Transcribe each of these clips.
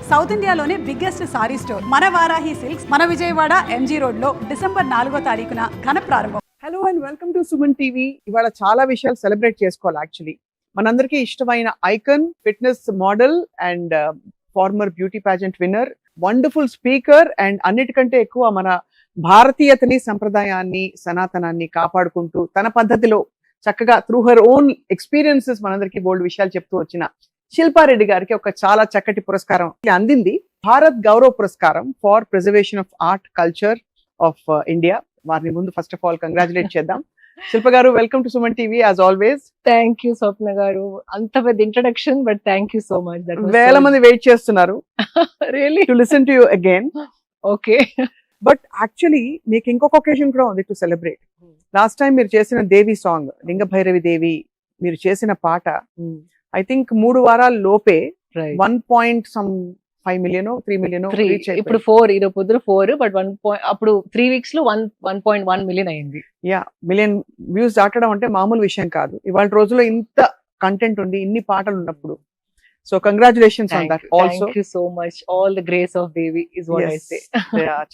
South ఇండియాలోనే biggest sorry store మన Varahi Silks మన విజయవాడ ఎంజీ రోడ్ లో డిసెంబర్ 4వ తారీఖున ఘన ప్రారంభం. Hello and welcome to Suman TV. ఇవాళ చాలా విషయాలు సెలబ్రేట్ చేసుకోవాలి. యాక్చువల్లీ మనందరికీ ఇష్టమైన icon, fitness model and former beauty pageant winner, wonderful speaker and అన్నిటికంటే ఎక్కువ మన భారతీయతని, సంప్రదాయాన్ని, సనాతనాన్ని కాపాడుకుంటూ తన పద్ధతిలో చక్కగా త్రూ హర్ ఓన్ ఎక్స్పీరియన్సెస్ మనందరికీ బోల్డ్ విషయాలు చెప్తూ వచ్చిన శిల్పారెడ్డి గారికి ఒక చాలా చక్కటి పురస్కారం అందింది. భారత్ గౌరవ్ పురస్కారం for preservation of art culture of India. వారిని ముందు ఫస్ట్ ఆఫ్ ఆల్ కంగ్రాచులేట్ చేద్దాం. Shilpa garu, welcome to Suman TV as always. Thank you Swapna garu, అంత పెద్ద introduction, but thank you so much. వేల మంది వెయిట్ చేస్తున్నారు really to listen to you again. Okay, but actually మీకు ఇంకొక ఒకేషన్ కూడా ఉంది టు సెలబ్రేట్. లాస్ట్ టైం మీరు చేసిన దేవి సాంగ్, లింగ భైరవి దేవి, మీరు చేసిన పాట ఐ థింక్ 3 వారాల లోపే 1.5 million 3 million ఇప్పుడు 4, ఈరోజు పొద్దున 4, బట్ 1 అప్పుడు 3 weeks లో 1.1 million అయింది. మిలియన్ వ్యూస్ దాటడం అంటే మామూలు విషయం కాదు. ఇవాళ రోజుల్లో ఇంత కంటెంట్ ఉంది, ఇన్ని పాటలు ఉన్నప్పుడు. So congratulations on that also. Thank you so much. All the grace of Devi is what I say.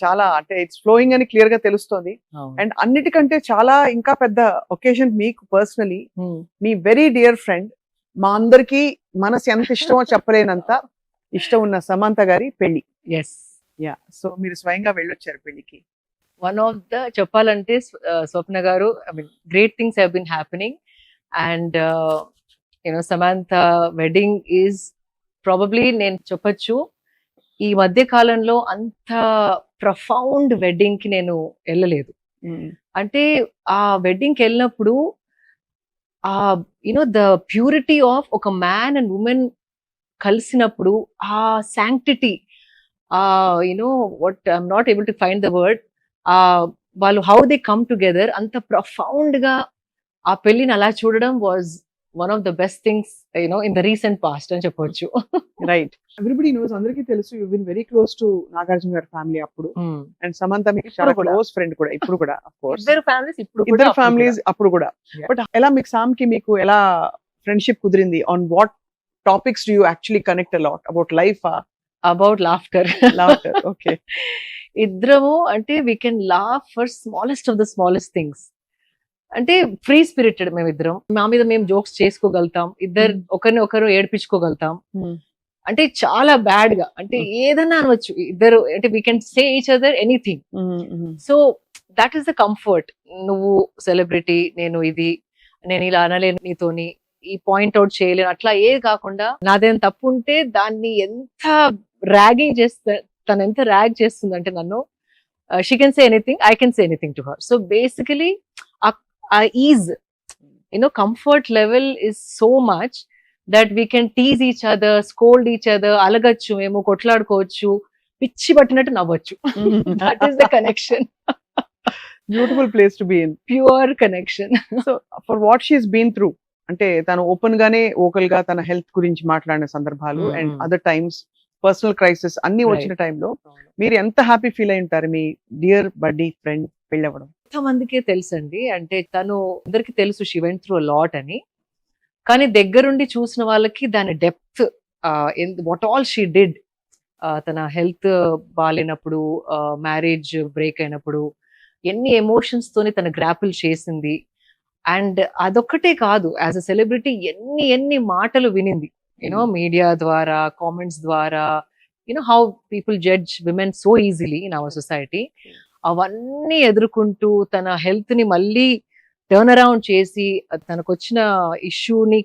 చాలా అంటే ఇట్స్ ఫ్లోయింగ్ అని క్లియర్ గా తెలుస్తోంది. అండ్ అన్నిటికంటే చాలా ఇంకా పెద్ద ఒకేషన్ మీకు పర్సనలీ, మీ వెరీ డియర్ ఫ్రెండ్, మా అందరికి మనసు ఎంత ఇష్టమో చెప్పలేనంత ఇష్టం ఉన్న సమంత గారి పెళ్లి. సో మీరు స్వయంగా వెళ్ళొచ్చారు పెళ్లికి. వన్ ఆఫ్ ద చెప్పాలంటే స్వప్న గారు, I mean great things have been happening and Samantha wedding is probably, నేను చెప్పొచ్చు, ఈ మధ్య కాలంలో అంత ప్రొఫౌండ్ వెడ్డింగ్ కి నేను వెళ్ళలేదు. అంటే ఆ వెడ్డింగ్ కి వెళ్ళినప్పుడు ద ప్యూరిటీ ఆఫ్ ఒక మ్యాన్ అండ్ ఉమెన్ కలిసినప్పుడు, ఆ sanctity, what I'm not able to find the word, వాళ్ళు హౌ దే కమ్ టుగెదర్, అంత ప్రొఫౌండ్ గా ఆ పెళ్లిని అలా చూడడం was one of the best things in the recent past అని చెప్పొచ్చు. రైట్, ఎవ్రీబడి నోస్, అందరికీ తెలుసు, you been very close to Nagarjuna గారి ఫ్యామిలీ అప్పుడు, అండ్ సమంత మీకు చాలా క్లోజ్ ఫ్రెండ్ కూడా ఇప్పుడు కూడా. ఆఫ్ కోర్స్ ఇద్దరు ఫ్యామిలీస్ అప్పుడు కూడా. బట్ ఎలా మీకు సామ్ కి మీకు ఎలా ఫ్రెండ్షిప్ కుదిరింది? On what topics do you actually connect a lot? About life? About laughter. Okay. ఇద్దరము అంటే we can laugh for smallest of the smallest things. అంటే ఫ్రీ స్పిరిటెడ్ మేమిద్దరం. మా మీద మేము జోక్స్ చేసుకోగలుగుతాం, ఇద్దరు ఒకరిని ఒకరు ఏడిపించుకోగలుగుతాం. అంటే చాలా బ్యాడ్ గా, అంటే ఏదన్నా అనవచ్చు ఇద్దరు, అంటే we can say each other anything. So that is the comfort. నువ్వు సెలబ్రిటీ, నేను ఇది, నేను ఇలా అనలేను నీతోని, ఈ పాయింట్ అవుట్ చేయలేను, అట్లా ఏది కాకుండా నాదేం తప్పు ఉంటే దాన్ని ఎంత ర్యాగింగ్ చేస్తా, తను ఎంత ర్యాగ్ చేస్తుంది అంటే నన్ను, she can say anything, I can say anything to her. So basically uh is, comfort level is so much that we can tease each other, scold each other, అలగచ్చు, మేము కొట్లాడుకోవచ్చు, పిచ్చి పట్టినట్టు నవ్వచ్చు. That is the connection. Beautiful place to be in, pure connection. So for what she has been through, అంటే తను open గానే vocal గా తన హెల్త్ గురించి మాట్లాడిన సందర్భాలు, and other times personal crisis అన్ని వచ్చిన టైంలో మీరు ఎంత హ్యాపీ ఫీల్ అయి ఉంటారు మీ డియర్ బడ్డీ ఫ్రెండ్ పెళ్ళవడం? మందికే తెలుసండి, అంటే తను అందరికి తెలుసు she went through a lot అని, కానీ దగ్గరుండి చూసిన వాళ్ళకి దాని depth, what all she did, తన హెల్త్ బాగాలేనప్పుడు, మ్యారేజ్ బ్రేక్ అయినప్పుడు ఎన్ని ఎమోషన్స్ తోని తన గ్రాపుల్ చేసింది. అండ్ అదొక్కటే కాదు, యాజ్ అ సెలబ్రిటీ ఎన్ని మాటలు వినింది, మీడియా ద్వారా, కామెంట్స్ ద్వారా, how people judge women so easily in our society. అవన్నీ ఎదుర్కొంటూ తన హెల్త్ ని మళ్ళీ టర్న్ అరౌండ్ చేసి, తనకు వచ్చిన ఇష్యూని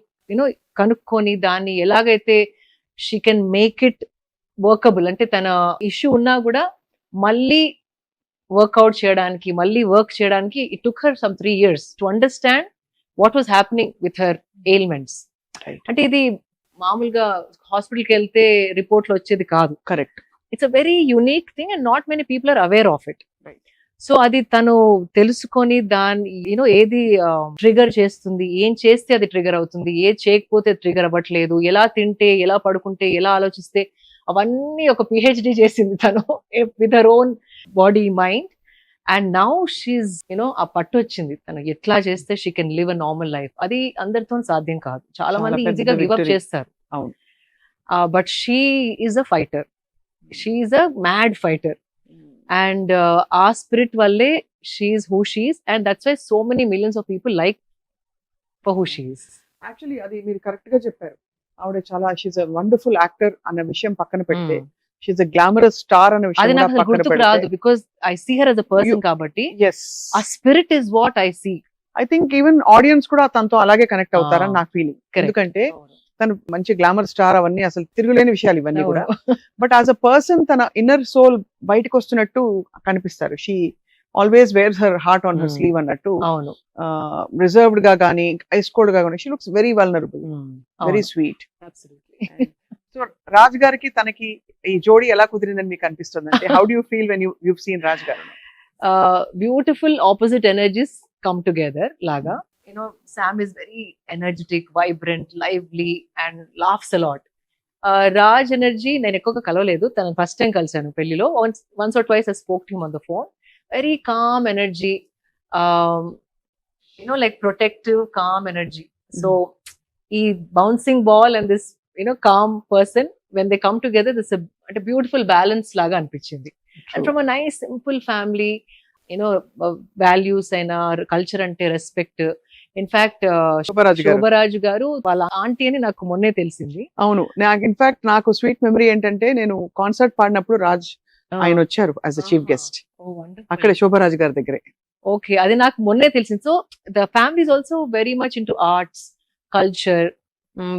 కనుక్కొని దాన్ని ఎలాగైతే she can make it workable, అంటే తన ఇష్యూ ఉన్నా కూడా మళ్ళీ వర్క్అవుట్ చేయడానికి, మళ్ళీ వర్క్ చేయడానికి, it took her some 3 years to understand what was happening with her ailments. అంటే ఇది మామూలుగా హాస్పిటల్కి వెళ్తే రిపోర్ట్లు వచ్చేది కాదు. Correct. It's a very unique thing and not many people are aware of it. So అది తను తెలుసుకొని దాన్ని ఏది ట్రిగర్ చేస్తుంది, ఏం చేస్తే అది ట్రిగర్ అవుతుంది, ఏది చేయకపోతే ట్రిగర్ అవ్వట్లేదు, ఎలా తింటే, ఎలా పడుకుంటే, ఎలా ఆలోచిస్తే, అవన్నీ ఒక పిహెచ్డి చేసింది తను with her own body mind. And now she ఆ పట్టు వచ్చింది, తను ఎట్లా చేస్తే she can live a normal life. అది అందరితో సాధ్యం కాదు, చాలా మంది ఈజీగా గివ్ అప్ చేస్తారు. But she is a fighter. She's a mad fighter and ఆ స్పిరిట్ వల్లే she's who she's and that's why so many millions of people like for who she's. Actually అది మీరు కరెక్ట్ గా చెప్పారు. ఆవిడ చాలా షీఈస్ అ వండర్ఫుల్ యాక్టర్ అన్న విషయం పక్కన పెడితే షీఈస్ అ గ్లామరస్ స్టార్ అనే అది విషయం నాకు కూడా పక్కన గుర్తుకు రాదు పెడితే because I see her as a person కాబట్టి ఎస్ ఆ spirit is what I see. I think even audience కూడా తనతో అలాగే కనెక్ట్ అవుతారని నాకు ఫీలింగ్. ఎందుకంటే తను మంచి గ్లామర్ స్టార్ అవన్నీ అసలు తిరుగులేని విషయాలు ఇవన్నీ కూడా. బట్ యాజ్ అ పర్సన్ తన ఇన్నర్ సోల్ బయటకు వస్తున్నట్టు కనిపిస్తారు. She always wears her heart on her sleeve అన్నట్టు. అవును, రిజర్వ్డ్ గా కానీ ఐస్ కోల్డ్ గా కానీ she looks very vulnerable, very sweet. So Raj గారికి తనకి ఈ జోడీ ఎలా కుదిరిందని మీకు అనిపిస్తుంది? అంటే how do you feel when you seen Raj garu? Beautiful opposite energies come together laga. You know, Sam is very energetic, vibrant, lively and laughs a lot. Raj energy నేను ఎక్కువగా కలవలేదు, తన ఫస్ట్ టైం కలిసాను పెళ్లిలో. once or twice I spoke to him on the phone. Very calm energy, you know, like protective calm energy. So ఈ bouncing ball and this, you know, calm person, when they come together there's a beautiful balance లాగా అనిపించింది. And from a nice simple family, you know, values అయినా culture అంటే respect. In fact Shobha Raju గారు వాళ్ళ aunty అని నాకు మొన్నే తెలిసింది. అవును, నాకు ఇన్ఫాక్ట్ నాకు స్వీట్ మెమరీ ఏంటంటే నేను కాన్సర్ట్ పాడినప్పుడు రాజ్ ఆయన వచ్చారు యాజ్ అ చీఫ్ గెస్ట్ అక్కడ శోభరాజు గారి దగ్గరే. ఓకే, అది నాకు మొన్నే తెలిసింది. So the family is also very much into arts, culture,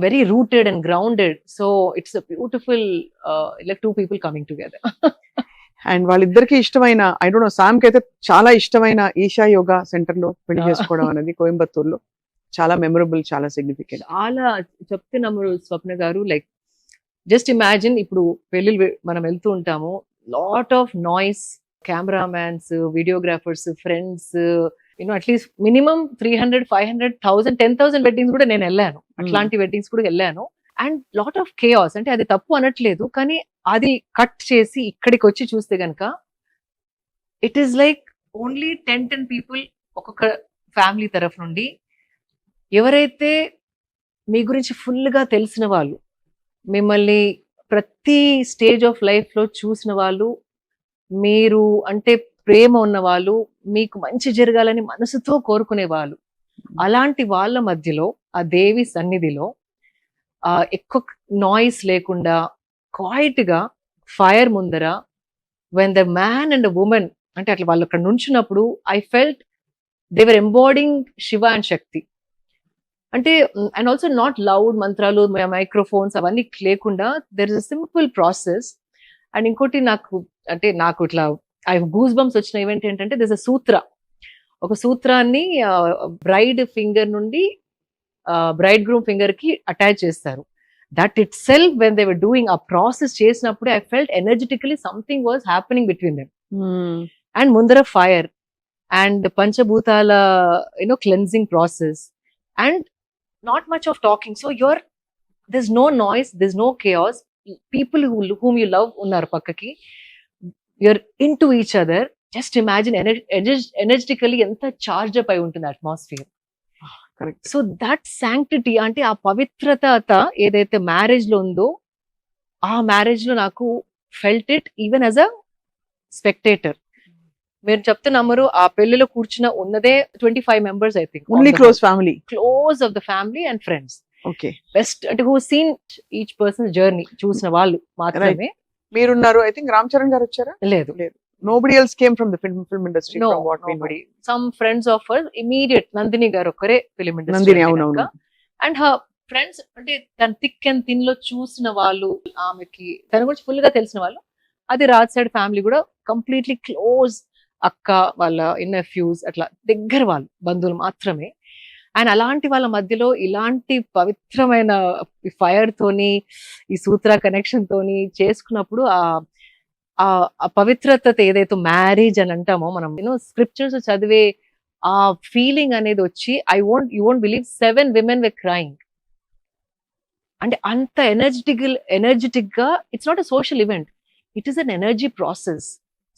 very rooted and grounded. So it's a beautiful like two people coming together. And వాళ్ళిద్దరికి ఇష్టమైన, ఐ డోంట్ నో, సామ్ కి అయితే చాలా ఇష్టమైన ఈషా యోగా సెంటర్ లో పెళ్లి చేసుకోవడం అనేది కోయంబత్తూర్ లో చాలా మెమరబుల్, చాలా సిగ్నిఫికెంట్. చాలా చెప్తున్నాము స్వప్న గారు, లైక్ జస్ట్ ఇమాజిన్ ఇప్పుడు పెళ్లిళ్ళు మనం వెళ్తూ ఉంటాము, lot of noise, cameramans, videographers, friends, you know at least minimum 300, 500, 1000, 10,000 weddings కూడా నేను వెళ్ళాను. అట్లాంటి వెడ్డింగ్స్ కూడా వెళ్ళాను. అండ్ లాట్ ఆఫ్ కేయాస్, అంటే అది తప్పు అనట్లేదు, కానీ అది కట్ చేసి ఇక్కడికి వచ్చి చూస్తే గనక it is like only 10 people ఒక్కొక్క ఫ్యామిలీ తరఫు నుండి. ఎవరైతే మీ గురించి ఫుల్గా తెలిసిన వాళ్ళు, మిమ్మల్ని ప్రతి స్టేజ్ ఆఫ్ లైఫ్ లో చూసిన వాళ్ళు, మీరు అంటే ప్రేమ ఉన్న వాళ్ళు, మీకు మంచి జరగాలని మనసుతో కోరుకునే వాళ్ళు, అలాంటి వాళ్ళ మధ్యలో ఆ దేవి సన్నిధిలో ఎక్కువ నాయిస్ లేకుండా క్వైట్ గా ఫైర్ ముందర when the man and women, అంటే అట్లా వాళ్ళు అక్కడ నుంచున్నప్పుడు I felt they were embodying Shiva and Shakti. అంటే అండ్ ఆల్సో నాట్ లౌడ్ మంత్రాలు, మైక్రోఫోన్స్ అవన్నీ లేకుండా there is a simple process. And ఇంకోటి నాకు ఇట్లా ఐ గూస్ బంప్స్ వచ్చిన ఈవెంట్ ఏంటంటే దిస్ అ సూత్ర, ఒక సూత్రాన్ని బ్రైడ్ ఫింగర్ నుండి బ్రైడ్ గ్రూమ్ ఫింగర్ కి అటాచ్ చేస్తారు. That itself when they were doing ఆ ప్రాసెస్ చేసినప్పుడు I felt ఎనర్జెటికలీ something was happening between them. And ముందర ఫైర్ అండ్ పంచభూతాల you know cleansing process and not much of talking, so there's no noise, there's no chaos. People whom you love unnaru pakkaki, you're into each other. Just imagine energetically enta charged up ayi untundi atmosphere. Correct. So that sanctity, ante aa pavitrata edaithe marriage lo undo, aa marriage lo naku felt it even as a spectator. మీరు చెప్తే నమ్మరు, ఆ పెళ్లిలో కూర్చున్న ఉన్నదే 25 members I think, only close family, close of the family and friends. Okay, best అంటే who seen each person journey చూసిన వాళ్ళు మాత్రమే. మీరున్నారు. ఐ థింక్ రామ్ చరణ్ గారు వచ్చారా? లేదు, nobody else came from the film industry, no, from what nobody. Some friends of her immediate, Nandini గారు ఒక్కరే ఫిల్మ్ ఇండస్ట్రీ. నందిని, అవునవును. అండ్ హర్ ఫ్రెండ్స్, అంటే తన థిక్ అండ్ థిన్ లో చూసిన వాళ్ళు, ఆమెకి తన గురించి ఫుల్ గా తెలిసిన వాళ్ళు, అది రాజ్ సైడ్ ఫ్యామిలీ కూడా కంప్లీట్లీ క్లోజ్, అక్క వాళ్ళ నెఫ్యూస్, అట్లా దగ్గర వాళ్ళు, బంధువులు మాత్రమే. అండ్ అలాంటి వాళ్ళ మధ్యలో ఇలాంటి పవిత్రమైన ఫైర్ తోని, ఈ సూత్ర కనెక్షన్ తోని చేసుకున్నప్పుడు ఆ పవిత్రత ఏదైతే మ్యారేజ్ అని అంటామో మనం, యూనో స్క్రిప్చర్స్ చదివే ఆ ఫీలింగ్ అనేది వచ్చి, you won't believe 7 women were crying. అంటే అంత ఎనర్జెటిక్ గా, it's not a social event, it is an energy process.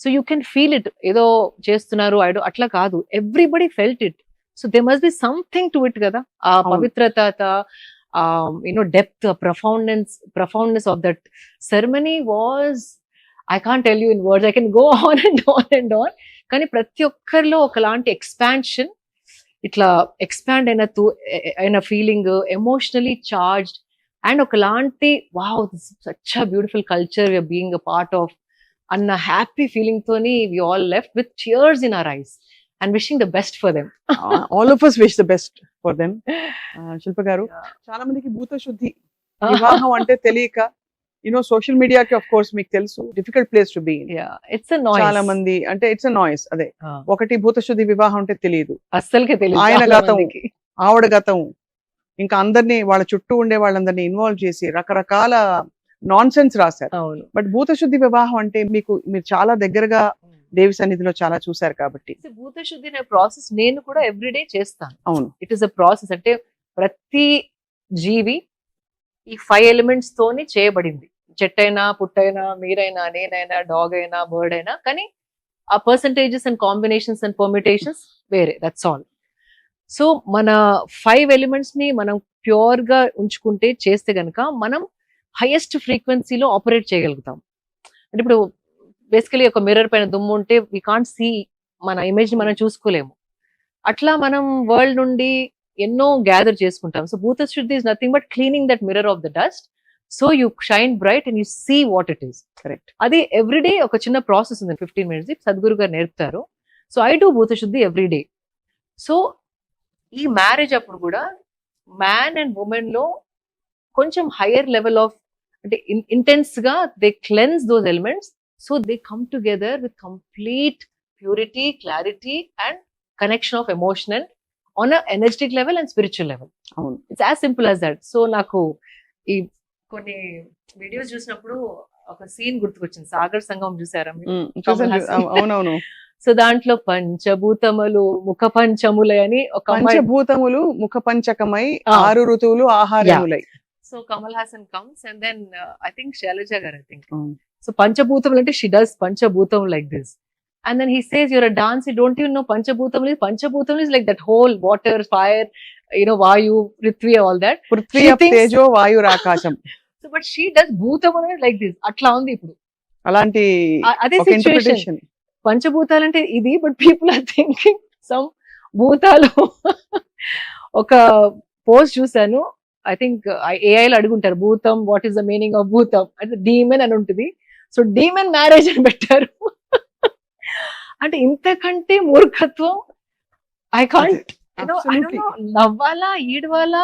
So you can feel it, ఏదో చేస్తున్నారు అట్లా కాదు, everybody felt it. So they must be something to it కదా, ఆ పవిత్రత, you know depth, profoundness of that ceremony was I can't tell you in words, I can go on and on and on. కానీ ప్రతి ఒక్కరిలో ఒకలాంటి expansion, ఇట్లా expand అయిన feeling, emotionally charged, and ఒకలాంటి wow such a beautiful culture we're being a part of అన్న happy feeling తోని we all left with tears in our eyes and wishing the best for them. All of us wish the best for them. Shilpa గారు, చాలా మందికి భూత శుద్ధి వివాహం అంటే తెలియక, సోషల్ మీడియాకి ఆఫ్ కోర్స్ మీకు తెలుసు difficult place to B. It's a noise. చాలా మంది అంటే ఇట్స్ అ నాయిస్. అదే ఒకటి భూత శుద్ధి వివాహం అంటే తెలియదు, అస్సలకే తెలియదు. ఆయన చాలా గతం, మందికి. ఆవిడ గతం, ఇంకా అందరినీ వాళ్ళ చుట్టూ ఉండే వాళ్ళందరినీ ఇన్వాల్వ్ చేసి రకరకాల నాన్ సెన్స్ రాశారు. అవును. బట్ భూత శుద్ధి వివాహం అంటే మీరు చాలా దగ్గరగా దేవి సన్నిధిలో చాలా చూశారు కాబట్టి. భూత శుద్ధి అనే ప్రాసెస్ నేను కూడా ఎవ్రీడే చేస్తాను. అవును. It is a process. అంటే ప్రతి జీవి ఈ 5 ఎలిమెంట్స్ తోని చేయబడింది. చెట్టైనా, పుట్టైనా, మీరైనా, నేనైనా, డాగ్ అయినా, బర్డ్ అయినా, కానీ ఆ percentages and combinations and permutations వేరే, దట్స్ ఆల్. సో మన 5 ఎలిమెంట్స్ ని మనం ప్యూర్ గా ఉంచుకుంటే, చేస్తే గనక మనం హైయెస్ట్ ఫ్రీక్వెన్సీలో ఆపరేట్ చేయగలుగుతాం. అంటే ఇప్పుడు బేసికలీ ఒక మిర్రర్ పైన దుమ్ము ఉంటే వీ కాంట్ సీ, మన ఇమేజ్ ని మనం చూసుకోలేము. అట్లా మనం వరల్డ్ నుండి ఎన్నో గ్యాదర్ చేసుకుంటాం. So Bhuta Shuddhi is nothing but cleaning that mirror of the dust, so you shine bright and you see what it is. Correct. అది ఎవ్రీడే ఒక చిన్న ప్రాసెస్ ఉంది, 15 minutes సద్గురు గారు నేర్పుతారు. సో ఐ డూ భూత శుద్ధి ఎవ్రీడే. సో ఈ మ్యారేజ్ అప్పుడు కూడా మ్యాన్ అండ్ ఉమెన్ లో కొంచెం హయ్యర్ లెవెల్ ఆఫ్, అంటే ఇంటెన్స్ గా they cleanse those elements, so they come together with complete purity, clarity and connection of emotion on a energetic level and spiritual level. అవును. It's as simple as that. So నాకు ఈ కొన్ని videos చూసినప్పుడు ఒక scene గుర్తుకొచ్చింది. సాగర్ సంగమం చూసారా మీరు? అవునవును. సో దాంట్లో పంచభూతములు ముఖ పంచములై అని ఒక పంచభూతములు ముఖ పంచకమై 6 ఋతువులు ఆహారములై. So Kamal Haasan comes and then I think Shailaja garu, I think. So పంచభూతములు అంటే షీ డస్ పంచభూతం like this. And then he says, you're a dancer, don't you know Panchabhutam is like that whole water, fire, Vayu, Prithvi, all that. Prithvi of Tejo, Vayu, Rakasham. So, but she does Bhutam like this. Atla undi ippudu. Alanti oka interpretation. Panchabhutalante idi, but people are thinking some bhutalu. Oka post chusanu, I think AI lo aduguntaru, Bhutam, what is the meaning of Bhutam? Ante demon అని ఉంటుంది. So demon marriage అని పెట్టారు. అంటే ఇంతకంటే మూర్ఖత్వం I can't, నవ్వాలా, ఈడవాలా,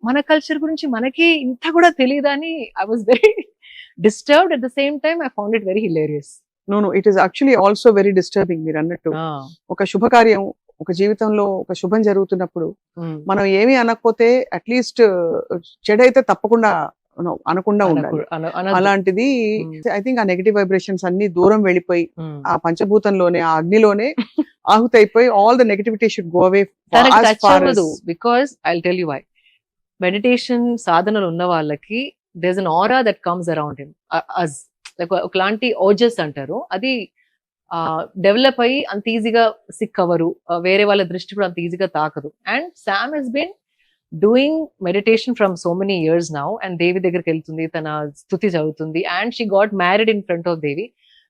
మన culture గురించి మనకి ఇంత కూడా తెలియదా అని I was very disturbed. At the same time I found it very hilarious. No it is actually also very disturbing. మీరు అన్నట్టు ఒక శుభకార్యం, ఒక జీవితంలో ఒక శుభం జరుగుతున్నప్పుడు మనం ఏమీ అనకపోతే అట్లీస్ట్ చెడైతే తప్పకుండా అనకుండా ఉండాలి. అలాంటిది ఐ థింక్ ఆ నెగటివ్ వైబ్రేషన్స్ అన్ని దూరం వెళ్ళిపోయి ఆ పంచభూతంలోనే, ఆ అగ్నిలోనే ఆహుతైపోయి all the negativity should go away. Because I will tell you why. Meditation సాధనలు ఉన్న వాళ్ళకి there is an aura that comes around him, as like ఒకలాంటి ఓజస్ అంటారు. అది డెవలప్ అయ్యి అంత ఈజీగా సిక్ అవ్వరు, వేరే వాళ్ళ దృష్టి కూడా అంత ఈజీగా తాకదు. And Sam has been doing meditation from so many years now, and Devi దగ్గరికి వెళ్తుంది, తన స్తుతి చదువుతుంది, and she got married in front of Devi.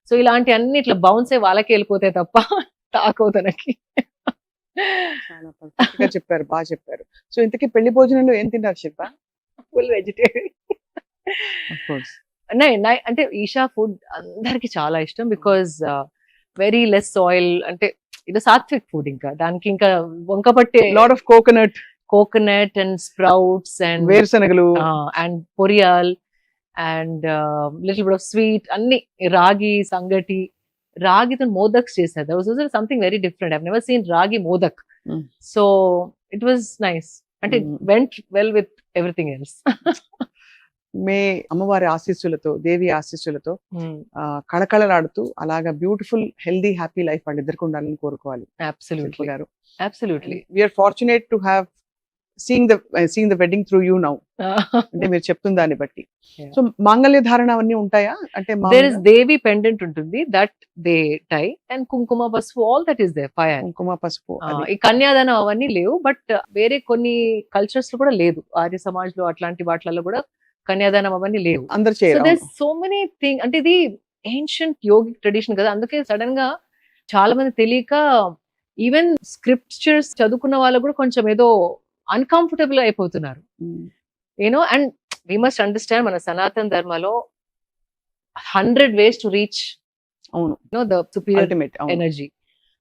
So ఇలాంటి అన్ని ఇట్లా బౌన్స్ అయ్యి వాళ్ళకి వెళ్ళిపోతాయి తప్ప తాకవు తనకి. చెప్పారు, బాగా చెప్పారు. సో ఇంతకీ పెళ్లి భోజనంలో ఏం తిన్నారు శిల్ప? Full vegetarian. అంటే ఈషా ఫుడ్ అందరికి చాలా ఇష్టం, బికాజ్ వెరీ లెస్ ఆయిల్, అంటే ఇది సాత్విక్ ఫుడ్. ఇంకా దానికి ఇంకా వంక పట్టే lot of coconut and sprouts and వేరుశనగలు and poriyal and little bit of sweet, అన్ని రాగి సంగటి, రాగితో మోదక్స్ చేశారు. That was also something very different. I've never seen ragi modak. So it was nice, and it went well with everything else. మే అమ్మవారి ఆశీస్సులతో, దేవి ఆశీస్సులతో కళకళలాడుతూ అలాగా beautiful healthy happy life వాళ్ళిద్దరికి ఉండాలని కోరుకోవాలి. Absolutely గారు, absolutely. We are fortunate to have seeing the wedding through you now. అంటే మీరు చెప్తున్న దాన్ని బట్టి. సో మాంగళ్య ధారణ అవన్నీ ఉంటాయా? అంటే there is దేవి పెండెంట్ ఉంటుంది, దట్ దే టై, అండ్ కుంకుమ పసుపు, all that is there. Fire, కుంకుమ పసుపు, ఈ కన్యాదానం అవన్నీ లేవు. బట్ వేరే కొన్ని కల్చర్స్ లో కూడా లేదు, ఆర్య సమాజ్ లో అట్లాంటి వాటిలలో కూడా కన్యాదానం అవన్నీ లేవు. అందరు చేయరు. So there so many thing. అంటే ఇది ఏన్షియంట్ యోగిక్ ట్రెడిషన్ కదా, అందుకే సడన్ గా చాలా మంది తెలియక ఈవెన్ స్క్రిప్చర్స్ చదువుకున్న వాళ్ళు కూడా కొంచెం ఏదో అన్కంఫర్టబుల్ అయిపోతున్నారు. You know, and we must understand మన సనాతన ధర్మలో 100 ways టు రీచ్ అవును the superior ultimate energy.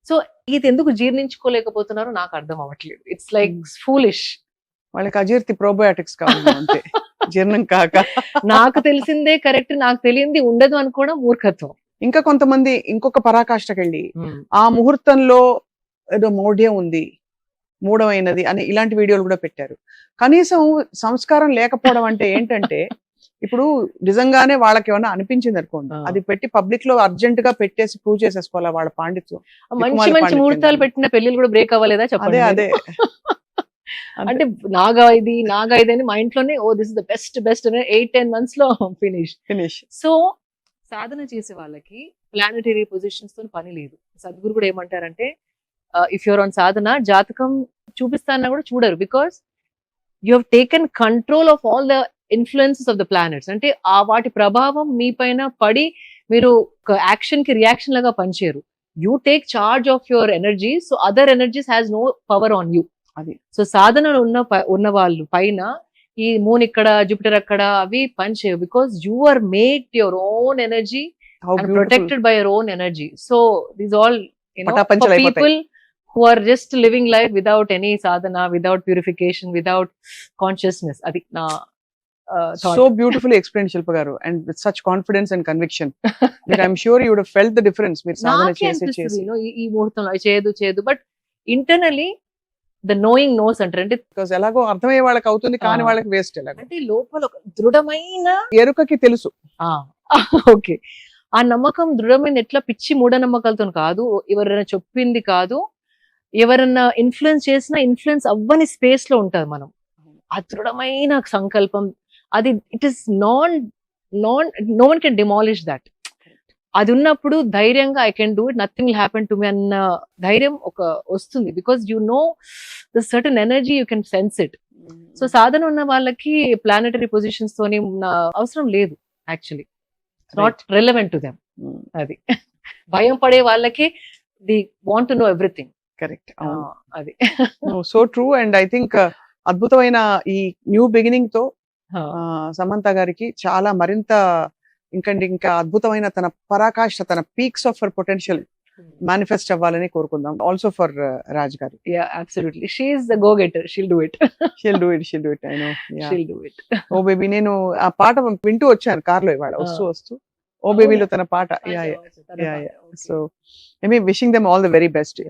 So ఇది ఎందుకు జీర్ణించుకోలేకపోతున్నారో నాకు అర్థం అవ్వట్లేదు. It's like foolish. వాళ్ళకి అజీర్తి ప్రోబయోటిక్స్ కావాలి అంతే, జీర్ణం కాక. నాకు తెలిసిందే కరెక్ట్, నాకు తెలియంది ఉండదు అనుకోవడం మూర్ఖత్వం. ఇంకా కొంతమంది ఇంకొక పరాకాష్ఠకి వెళ్ళి ఆ ముహూర్తంలో ఏదో మౌఢ్యం ఉంది, మూఢమైనది అని ఇలాంటి వీడియోలు కూడా పెట్టారు. కనీసం సంస్కారం లేకపోవడం అంటే ఏంటంటే, ఇప్పుడు నిజంగానే వాళ్ళకి ఏమైనా అనిపించింది అనుకోండి, అది పెట్టి పబ్లిక్ లో అర్జెంట్ గా పెట్టేసి ప్రూవ్ చేసేసుకోవాలి వాళ్ళ పాండిత్యం. మంచి మంచి ముహూర్తాలు పెట్టిన పెళ్లిళ్ళు కూడా బ్రేక్ అవ్వలేదా చెప్పండి. అదే అంటే నాగా ఇది అని మా ఇంట్లోనే oh this is the best అని 8-10 months లో ఫినిష్. సో సాధన చేసే వాళ్ళకి ప్లానటరీ పొజిషన్స్ తో పని లేదు. సద్గురు కూడా ఏమంటారంటే, ఇఫ్ యువర్ ఆన్ సాధన, జాతకం చూపిస్తానన్నా కూడా చూడరు, because you have taken control of all the influences of the planets. అంటే ఆ వాటి ప్రభావం మీ పైన పడి మీరు ఒక యాక్షన్ కి రియాక్షన్ లాగా పనిచేయరు. You take charge of your energy, so other energies has no power on you. అది సో సాధనలో ఉన్న వాళ్ళు పైన ఈ మూన్ ఇక్కడ, జూపిటర్ అక్కడ అవి పనిచేయవు, because you are made your own energy and protected by your own energy. So these all, you know, for people who are just living life without any sadhana, without purification, without consciousness. Adi na thought. So beautifully explained, Shilpa garu, and with such confidence and conviction that I'm sure you would have felt the difference మీరు సాధన చేసి you know, ఈ ముహూర్తంలో చేయదు, but internally the knowing knows అంటారు. అంటే because ఎలాగో అర్థమయ్యే వాళ్ళకి అవుతుంది, కానీ వాళ్ళకి వేస్ట్ ఎలాగో. అంటే లోపల ఒక దృఢమైన ఎరుకకి తెలుసు. ఓకే, ఆ నమ్మకం దృఢమైన ఎట్లా పిచ్చి మూఢనమ్మకాలతో కాదు, ఎవరైనా చెప్పింది కాదు, ఎవరన్నా ఇన్ఫ్లుయెన్స్ చేసినా ఇన్ఫ్లుయెన్స్ అవ్వని స్పేస్ లో ఉంటారు మనం. ఆ దృఢమైన సంకల్పం అది, it is no one can demolish that. అది ఉన్నప్పుడు ధైర్యంగా I can do it, nothing will happen to me అన్న ధైర్యం ఒక వస్తుంది, because you know the certain energy, you can sense it. So సాధన ఉన్న వాళ్ళకి ప్లానటరీ పొజిషన్స్ తోని అవసరం లేదు, actually not relevant to them. అది భయం పడే వాళ్ళకి they want to know everything. Correct, అది so true. And I think అద్భుతమైన ఈ న్యూ బిగినింగ్ తో సమంత గారికి చాలా మరింత ఇంకా అద్భుతమైన తన పరాకాష్ఠ, తన peaks of her potential manifest అవ్వాలని కోరుకుందాం. ఆల్సో ఫర్ రాజ్ గారు. Yeah, absolutely. She is the go-getter. She'll do it. She'll do it. I know. Yeah. She'll do it. Oh baby, నేను ఆ పాట వింటూ వచ్చాను కార్ లో ఇవాళ వస్తూ ఓ బేబీలో తన పాట. So I mean wishing them all the very best.